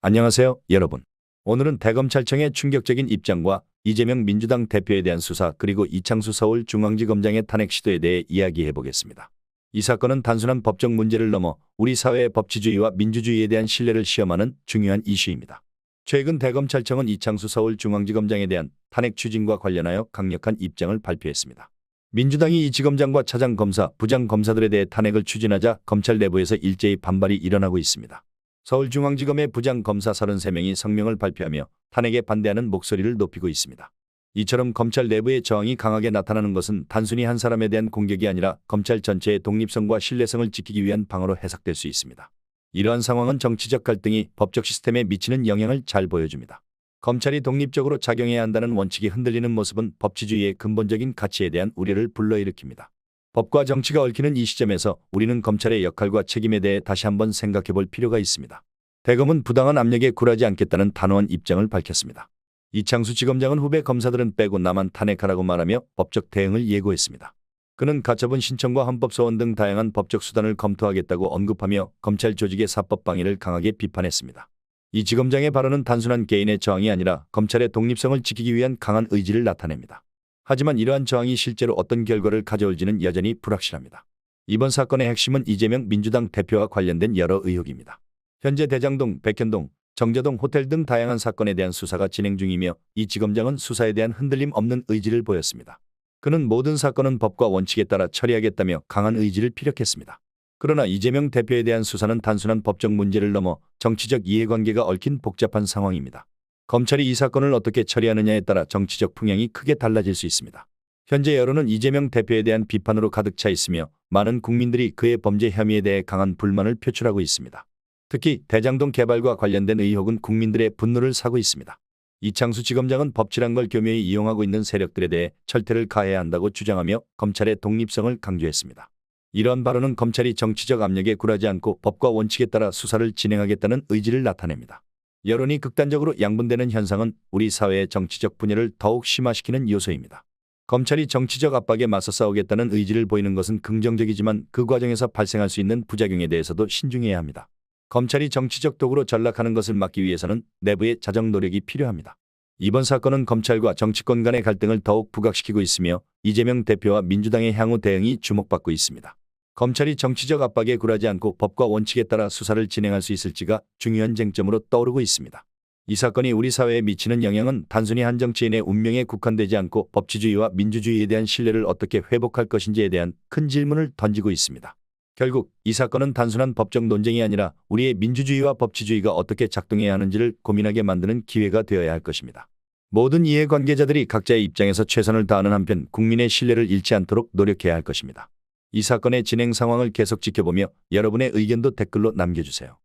안녕하세요, 여러분. 오늘은 대검찰청의 충격적인 입장과 이재명 민주당 대표에 대한 수사 그리고 이창수 서울중앙지검장의 탄핵 시도에 대해 이야기해 보겠습니다. 이 사건은 단순한 법적 문제를 넘어 우리 사회의 법치주의와 민주주의에 대한 신뢰를 시험하는 중요한 이슈입니다. 최근 대검찰청은 이창수 서울중앙지검장에 대한 탄핵 추진과 관련하여 강력한 입장을 발표했습니다. 민주당이 이 지검장과 차장검사, 부장검사들에 대해 탄핵을 추진하자 검찰 내부에서 일제히 반발이 일어나고 있습니다. 서울중앙지검의 부장검사 33명이 성명을 발표하며 탄핵에 반대하는 목소리를 높이고 있습니다. 이처럼 검찰 내부의 저항이 강하게 나타나는 것은 단순히 한 사람에 대한 공격이 아니라 검찰 전체의 독립성과 신뢰성을 지키기 위한 방어로 해석될 수 있습니다. 이러한 상황은 정치적 갈등이 법적 시스템에 미치는 영향을 잘 보여줍니다. 검찰이 독립적으로 작용해야 한다는 원칙이 흔들리는 모습은 법치주의의 근본적인 가치에 대한 우려를 불러일으킵니다. 법과 정치가 얽히는 이 시점에서 우리는 검찰의 역할과 책임에 대해 다시 한번 생각해 볼 필요가 있습니다. 대검은 부당한 압력에 굴하지 않겠다는 단호한 입장을 밝혔습니다. 이창수 지검장은 후배 검사들은 빼고 나만 탄핵하라고 말하며 법적 대응을 예고했습니다. 그는 가처분 신청과 헌법소원 등 다양한 법적 수단을 검토하겠다고 언급하며 검찰 조직의 사법 방해를 강하게 비판했습니다. 이 지검장의 발언은 단순한 개인의 저항이 아니라 검찰의 독립성을 지키기 위한 강한 의지를 나타냅니다. 하지만 이러한 저항이 실제로 어떤 결과를 가져올지는 여전히 불확실합니다. 이번 사건의 핵심은 이재명 민주당 대표와 관련된 여러 의혹입니다. 현재 대장동, 백현동, 정자동 호텔 등 다양한 사건에 대한 수사가 진행 중이며 이 지검장은 수사에 대한 흔들림 없는 의지를 보였습니다. 그는 모든 사건은 법과 원칙에 따라 처리하겠다며 강한 의지를 피력했습니다. 그러나 이재명 대표에 대한 수사는 단순한 법적 문제를 넘어 정치적 이해관계가 얽힌 복잡한 상황입니다. 검찰이 이 사건을 어떻게 처리하느냐에 따라 정치적 풍향이 크게 달라질 수 있습니다. 현재 여론은 이재명 대표에 대한 비판으로 가득 차 있으며 많은 국민들이 그의 범죄 혐의에 대해 강한 불만을 표출하고 있습니다. 특히 대장동 개발과 관련된 의혹은 국민들의 분노를 사고 있습니다. 이창수 지검장은 법치란 걸 교묘히 이용하고 있는 세력들에 대해 철퇴를 가해야 한다고 주장하며 검찰의 독립성을 강조했습니다. 이러한 발언은 검찰이 정치적 압력에 굴하지 않고 법과 원칙에 따라 수사를 진행하겠다는 의지를 나타냅니다. 여론이 극단적으로 양분되는 현상은 우리 사회의 정치적 분열을 더욱 심화시키는 요소입니다. 검찰이 정치적 압박에 맞서 싸우겠다는 의지를 보이는 것은 긍정적이지만 그 과정에서 발생할 수 있는 부작용에 대해서도 신중해야 합니다. 검찰이 정치적 도구로 전락하는 것을 막기 위해서는 내부의 자정 노력이 필요합니다. 이번 사건은 검찰과 정치권 간의 갈등을 더욱 부각시키고 있으며 이재명 대표와 민주당의 향후 대응이 주목받고 있습니다. 검찰이 정치적 압박에 굴하지 않고 법과 원칙에 따라 수사를 진행할 수 있을지가 중요한 쟁점으로 떠오르고 있습니다. 이 사건이 우리 사회에 미치는 영향은 단순히 한 정치인의 운명에 국한되지 않고 법치주의와 민주주의에 대한 신뢰를 어떻게 회복할 것인지에 대한 큰 질문을 던지고 있습니다. 결국 이 사건은 단순한 법적 논쟁이 아니라 우리의 민주주의와 법치주의가 어떻게 작동해야 하는지를 고민하게 만드는 기회가 되어야 할 것입니다. 모든 이해관계자들이 각자의 입장에서 최선을 다하는 한편 국민의 신뢰를 잃지 않도록 노력해야 할 것입니다. 이 사건의 진행 상황을 계속 지켜보며 여러분의 의견도 댓글로 남겨주세요.